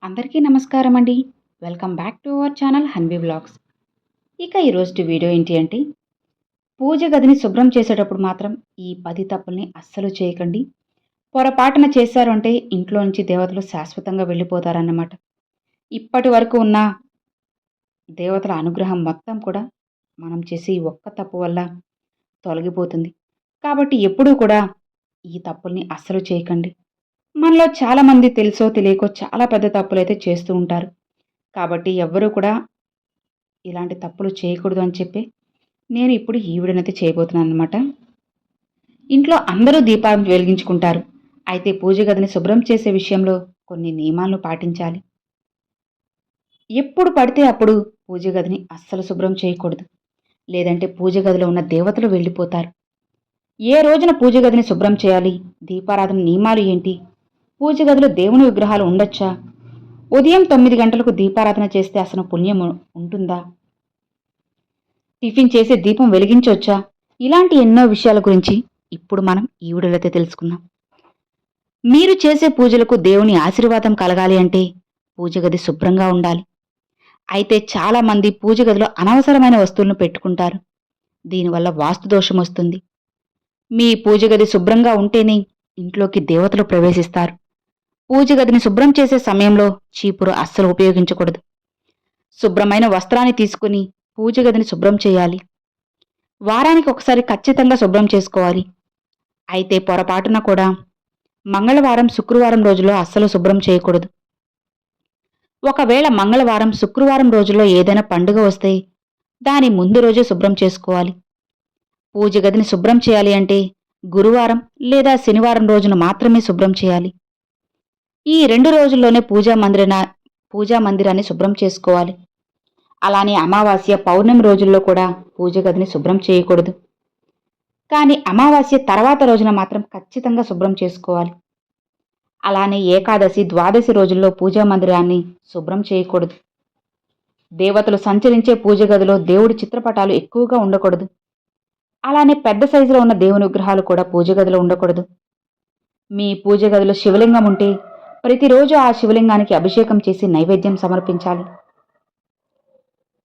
అందరికీ నమస్కారం అండి. Welcome back to our channel Hanvi vlogs. ఇక ఈరోజు వీడియో ఏంటి అంటే, పూజ గదిని శుభ్రం చేసేటప్పుడు మాత్రం ఈ 10 తప్పుల్ని అస్సలు చేయకండి. పొరపాటున చేశారు అంటే ఇంట్లో నుంచి దేవతలు శాశ్వతంగా వెళ్ళిపోతారన్నమాట. ఇప్పటి వరకు ఉన్న దేవతల అనుగ్రహం మొత్తం కూడా మనం చేసే ఈ ఒక్క తప్పు వల్ల తొలగిపోతుంది. కాబట్టి ఎప్పుడూ కూడా ఈ తప్పుల్ని అస్సలు చేయకండి. మనలో చాలామంది తెలుసో తెలియకో చాలా పెద్ద తప్పులైతే చేస్తూ ఉంటారు. కాబట్టి ఎవ్వరూ కూడా ఇలాంటి తప్పులు చేయకూడదు అని చెప్పి నేను ఇప్పుడు ఈ వీడియోనైతే చేయబోతున్నానన్నమాట. ఇంట్లో అందరూ దీపాలను వెలిగించుకుంటారు. అయితే పూజ గదిని శుభ్రం చేసే విషయంలో కొన్ని నియమాలను పాటించాలి. ఎప్పుడు పడితే అప్పుడు పూజ గదిని అస్సలు శుభ్రం చేయకూడదు. లేదంటే పూజ గదిలో ఉన్న దేవతలు వెళ్ళిపోతారు. ఏ రోజున పూజ గదిని శుభ్రం చేయాలి? దీపారాధన నియమాలు ఏంటి? పూజ గదిలో దేవుని విగ్రహాలు ఉండొచ్చా? ఉదయం 9 గంటలకు దీపారాధన చేస్తే అసలు పుణ్యం ఉంటుందా? టిఫిన్ చేసి దీపం వెలిగించవచ్చా? ఇలాంటి ఎన్నో విషయాల గురించి ఇప్పుడు మనం ఈ వీడియోలో అయితే తెలుసుకుందాం. మీరు చేసే పూజలకు దేవుని ఆశీర్వాదం కలగాలి అంటే పూజ గది శుభ్రంగా ఉండాలి. అయితే చాలా మంది పూజ గదిలో అనవసరమైన వస్తువులను పెట్టుకుంటారు. దీనివల్ల వాస్తు దోషం వస్తుంది. మీ పూజ గది శుభ్రంగా ఉంటేనే ఇంట్లోకి దేవతలు ప్రవేశిస్తారు. పూజ గదిని శుభ్రం చేసే సమయంలో చీపురు అస్సలు ఉపయోగించకూడదు. శుభ్రమైన వస్త్రాన్ని తీసుకుని పూజ గదిని శుభ్రం చేయాలి. వారానికి ఒకసారి ఖచ్చితంగా శుభ్రం చేసుకోవాలి. అయితే పొరపాటున కూడా మంగళవారం, శుక్రవారం రోజుల్లో అస్సలు శుభ్రం చేయకూడదు. ఒకవేళ మంగళవారం, శుక్రవారం రోజుల్లో ఏదైనా పండుగ వస్తే దాని ముందు రోజే శుభ్రం చేసుకోవాలి. పూజ గదిని శుభ్రం చేయాలి అంటే గురువారం లేదా శనివారం రోజున మాత్రమే శుభ్రం చేయాలి. ఈ 2 రోజుల్లోనే పూజా మందిరాన్ని శుభ్రం చేసుకోవాలి. అలానే అమావాస్య, పౌర్ణమి రోజుల్లో కూడా పూజ గదిని శుభ్రం చేయకూడదు. కానీ అమావాస్య తర్వాత రోజున మాత్రం ఖచ్చితంగా శుభ్రం చేసుకోవాలి. అలానే ఏకాదశి, ద్వాదశి రోజుల్లో పూజా మందిరాన్ని శుభ్రం చేయకూడదు. దేవతలు సంచరించే పూజ గదిలో దేవుడి చిత్రపటాలు ఎక్కువగా ఉండకూడదు. అలానే పెద్ద సైజులో ఉన్న దేవుని విగ్రహాలు కూడా పూజ గదిలో ఉండకూడదు. మీ పూజ గదిలో శివలింగం ఉంటే ప్రతిరోజు ఆ శివలింగానికి అభిషేకం చేసి నైవేద్యం సమర్పించాలి.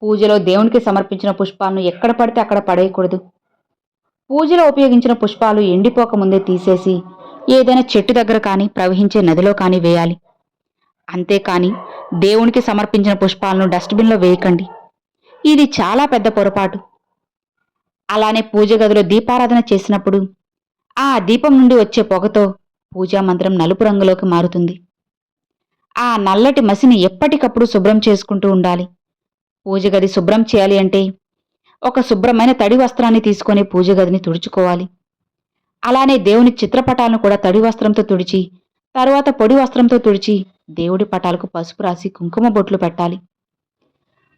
పూజలో దేవునికి సమర్పించిన పుష్పాలను ఎక్కడ పడితే అక్కడ పడేయకూడదు. పూజలో ఉపయోగించిన పుష్పాలు ఎండిపోకముందే తీసేసి ఏదైనా చెట్టు దగ్గర కానీ ప్రవహించే నదిలో కానీ వేయాలి. అంతేకాని దేవునికి సమర్పించిన పుష్పాలను డస్ట్బిన్లో వేయకండి. ఇది చాలా పెద్ద పొరపాటు. అలానే పూజ గదిలో దీపారాధన చేసినప్పుడు ఆ దీపం నుండి వచ్చే పొగతో పూజా మందిరం నలుపు రంగులోకి మారుతుంది. ఆ నల్లటి మసిని ఎప్పటికప్పుడు శుభ్రం చేసుకుంటూ ఉండాలి. పూజ గది శుభ్రం చేయాలి అంటే ఒక శుభ్రమైన తడి వస్త్రాన్ని తీసుకొని పూజ గదిని తుడుచుకోవాలి. అలానే దేవుని చిత్రపటాలను కూడా తడి వస్త్రంతో తుడిచి, తరువాత పొడి వస్త్రంతో తుడిచి దేవుడి పటాలకు పసుపు రాసి కుంకుమ బొట్లు పెట్టాలి.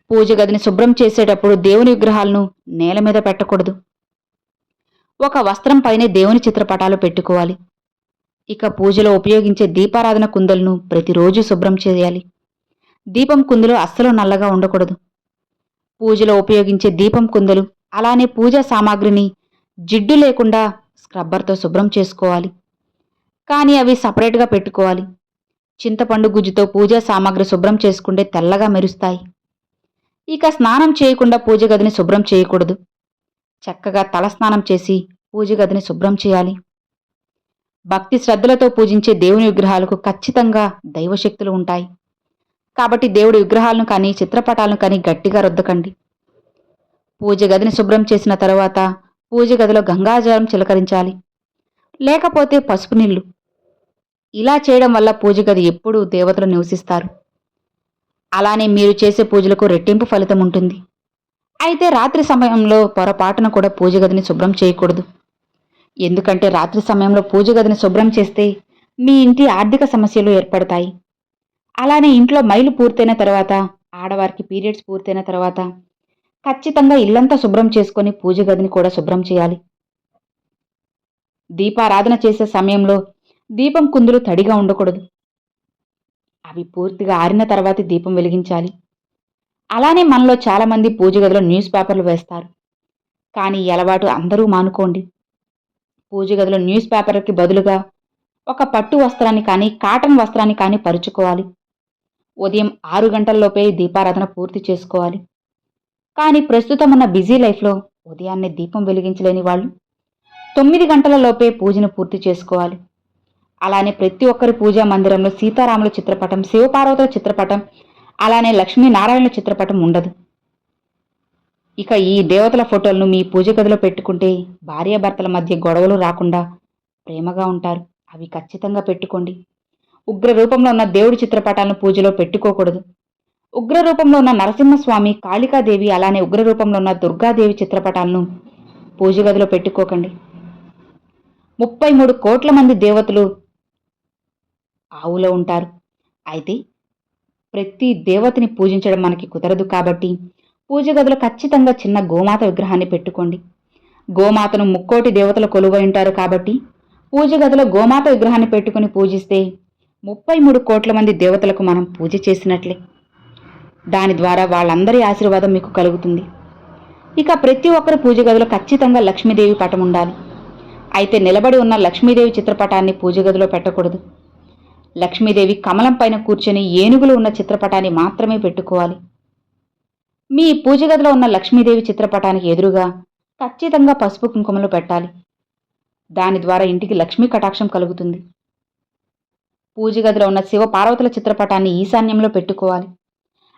పూజ గదిని శుభ్రం చేసేటప్పుడు దేవుని విగ్రహాలను నేల మీద పెట్టకూడదు. ఒక వస్త్రం పైనే దేవుని చిత్రపటాలు పెట్టుకోవాలి. ఇక పూజలో ఉపయోగించే దీపారాధన కుందులను ప్రతిరోజు శుభ్రం చేయాలి. దీపం కుందులు అస్సలు నల్లగా ఉండకూడదు. పూజలో ఉపయోగించే దీపం కుందులు అలానే పూజా సామాగ్రిని జిడ్డు లేకుండా స్క్రబ్బర్తో శుభ్రం చేసుకోవాలి. కానీ అవి సపరేట్గా పెట్టుకోవాలి. చింతపండు గుజ్జుతో పూజా సామాగ్రి శుభ్రం చేసుకుంటే తెల్లగా మెరుస్తాయి. ఇక స్నానం చేయకుండా పూజ గదిని శుభ్రం చేయకూడదు. చక్కగా తలస్నానం చేసి పూజ గదిని శుభ్రం చేయాలి. భక్తి శ్రద్ధలతో పూజించే దేవుని విగ్రహాలకు ఖచ్చితంగా దైవశక్తులు ఉంటాయి. కాబట్టి దేవుడి విగ్రహాలను కానీ చిత్రపటాలను కానీ గట్టిగా రుద్దకండి. పూజ గదిని శుభ్రం చేసిన తరువాత పూజ గదిలో గంగాజలం చిలకరించాలి. లేకపోతే పసుపు నీళ్లు. ఇలా చేయడం వల్ల పూజ గది ఎప్పుడూ దేవతలు నివసిస్తారు. అలానే మీరు చేసే పూజలకు రెట్టింపు ఫలితం ఉంటుంది. అయితే రాత్రి సమయంలో పొరపాటున కూడా పూజ గదిని శుభ్రం చేయకూడదు. ఎందుకంటే రాత్రి సమయంలో పూజ గదిని శుభ్రం చేస్తే మీ ఇంటి ఆర్థిక సమస్యలు ఏర్పడతాయి. అలానే ఇంట్లో మైలు పూర్తయిన తర్వాత, ఆడవారికి పీరియడ్స్ పూర్తయిన తర్వాత ఖచ్చితంగా ఇల్లంతా శుభ్రం చేసుకొని పూజ గదిని కూడా శుభ్రం చేయాలి. దీపారాధన చేసే సమయంలో దీపం కుందులు తడిగా ఉండకూడదు. అవి పూర్తిగా ఆరిన తర్వాత దీపం వెలిగించాలి. అలానే మనలో చాలామంది పూజ గదిలో న్యూస్ పేపర్లు వేస్తారు. కానీ ఈ అలవాటు అందరూ మానుకోండి. పూజ గదిలో న్యూస్ పేపర్కి బదులుగా ఒక పట్టు వస్త్రాన్ని కానీ కాటన్ వస్త్రాన్ని కానీ పరుచుకోవాలి. ఉదయం 6 గంటల్లోపే దీపారాధన పూర్తి చేసుకోవాలి. కానీ ప్రస్తుతం ఉన్న బిజీ లైఫ్లో ఉదయాన్నే దీపం వెలిగించలేని వాళ్ళు 9 గంటలలోపే పూజను పూర్తి చేసుకోవాలి. అలానే ప్రతి ఒక్కరి పూజా మందిరంలో సీతారాముల చిత్రపటం, శివపార్వతుల చిత్రపటం, అలానే లక్ష్మీనారాయణుల చిత్రపటం ఉండదు. ఇక ఈ దేవతల ఫోటోలను మీ పూజ గదిలో పెట్టుకుంటే భార్యాభర్తల మధ్య గొడవలు రాకుండా ప్రేమగా ఉంటారు. అవి ఖచ్చితంగా పెట్టుకోండి. ఉగ్ర రూపంలో ఉన్న దేవుడి చిత్రపటాలను పూజలో పెట్టుకోకూడదు. ఉగ్ర రూపంలో ఉన్న నరసింహస్వామి, కాళికాదేవి, అలానే ఉగ్ర రూపంలో ఉన్న దుర్గాదేవి చిత్రపటాలను పూజ గదిలో పెట్టుకోకండి. 33 కోట్ల మంది దేవతలు ఆవులో ఉంటారు. అయితే ప్రతి దేవతని పూజించడం మనకి కుదరదు కాబట్టి పూజ గదిలో ఖచ్చితంగా చిన్న గోమాత విగ్రహాన్ని పెట్టుకోండి. గోమాతను ముక్కోటి దేవతలు కొలువై ఉంటారు కాబట్టి పూజ గదిలో గోమాత విగ్రహాన్ని పెట్టుకుని పూజిస్తే 33 కోట్ల మంది దేవతలకు మనం పూజ చేసినట్లే. దాని ద్వారా వాళ్ళందరి ఆశీర్వాదం మీకు కలుగుతుంది. ఇక ప్రతి ఒక్కరి పూజ గదిలో ఖచ్చితంగా లక్ష్మీదేవి పటం ఉండాలి. అయితే నిలబడి ఉన్న లక్ష్మీదేవి చిత్రపటాన్ని పూజ గదిలో పెట్టకూడదు. లక్ష్మీదేవి కమలం పైన కూర్చొని ఏనుగులు ఉన్న చిత్రపటాన్ని మాత్రమే పెట్టుకోవాలి. మీ పూజ గదిలో ఉన్న లక్ష్మీదేవి చిత్రపటానికి ఎదురుగా ఖచ్చితంగా పసుపు కుంకుమలు పెట్టాలి. దాని ద్వారా ఇంటికి లక్ష్మీ కటాక్షం కలుగుతుంది. పూజ గదిలో ఉన్న శివ పార్వతుల చిత్రపటాన్ని ఈశాన్యంలో పెట్టుకోవాలి.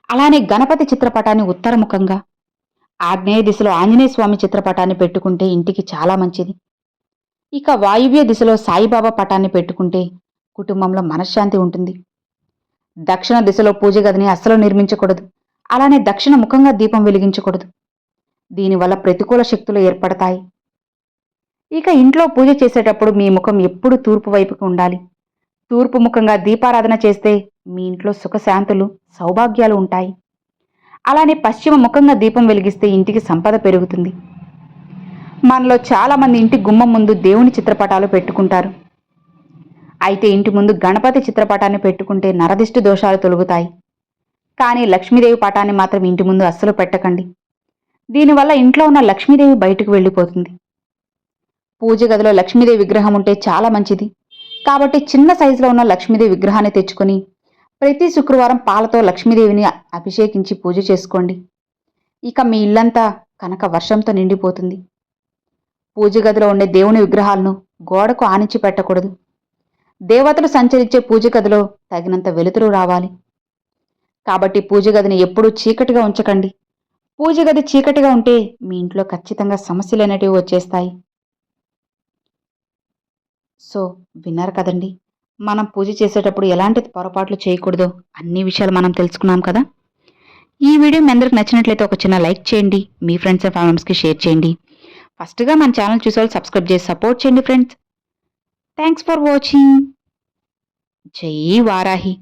అలానే గణపతి చిత్రపటాన్ని ఉత్తరముఖంగా, ఆగ్నేయ దిశలో ఆంజనేయ స్వామి చిత్రపటాన్ని పెట్టుకుంటే ఇంటికి చాలా మంచిది. ఇక వాయువ్య దిశలో సాయిబాబా పటాన్ని పెట్టుకుంటే కుటుంబంలో మనశ్శాంతి ఉంటుంది. దక్షిణ దిశలో పూజ గదిని అస్సలు నిర్మించకూడదు. అలానే దక్షిణ ముఖంగా దీపం వెలిగించకూడదు. దీనివల్ల ప్రతికూల శక్తులు ఏర్పడతాయి. ఇక ఇంట్లో పూజ చేసేటప్పుడు మీ ముఖం ఎప్పుడూ తూర్పు వైపుకు ఉండాలి. తూర్పు ముఖంగా దీపారాధన చేస్తే మీ ఇంట్లో సుఖశాంతులు, సౌభాగ్యాలు ఉంటాయి. అలానే పశ్చిమ ముఖంగా దీపం వెలిగిస్తే ఇంటికి సంపద పెరుగుతుంది. మనలో చాలామంది ఇంటి గుమ్మం ముందు దేవుని చిత్రపటాలు పెట్టుకుంటారు. అయితే ఇంటి ముందు గణపతి చిత్రపటాన్ని పెట్టుకుంటే నరదిష్టి దోషాలు తొలగుతాయి. కానీ లక్ష్మీదేవి పటాన్ని మాత్రం ఇంటి ముందు అస్సలు పెట్టకండి. దీనివల్ల ఇంట్లో ఉన్న లక్ష్మీదేవి బయటకు వెళ్ళిపోతుంది. పూజ గదిలో లక్ష్మీదేవి విగ్రహం ఉంటే చాలా మంచిది. కాబట్టి చిన్న సైజులో ఉన్న లక్ష్మీదేవి విగ్రహాన్ని తెచ్చుకొని ప్రతి శుక్రవారం పాలతో లక్ష్మీదేవిని అభిషేకించి పూజ చేసుకోండి. ఇక మీ ఇల్లంతా కనక వర్షంతో నిండిపోతుంది. పూజ గదిలో ఉండే దేవుని విగ్రహాలను గోడకు ఆనించి పెట్టకూడదు. దేవతలు సంచరించే పూజ గదిలో తగినంత వెలుతురు రావాలి. కాబట్టి పూజ గదిని ఎప్పుడూ చీకటిగా ఉంచకండి. పూజ గది చీకటిగా ఉంటే మీ ఇంట్లో ఖచ్చితంగా సమస్యలు అనేటివి వచ్చేస్తాయి. సో విన్నారు కదండి, మనం పూజ చేసేటప్పుడు ఎలాంటి పొరపాట్లు చేయకూడదో అన్ని విషయాలు మనం తెలుసుకున్నాం కదా. ఈ వీడియో మీ అందరికి నచ్చినట్లయితే ఒక చిన్న లైక్ చేయండి. మీ ఫ్రెండ్స్ అండ్ ఫ్యామిలీస్కి షేర్ చేయండి. ఫస్ట్గా మన ఛానల్ చూసేవాళ్ళు సబ్స్క్రైబ్ చేసి సపోర్ట్ చేయండి ఫ్రెండ్స్. Thanks for watching. జై వారాహి.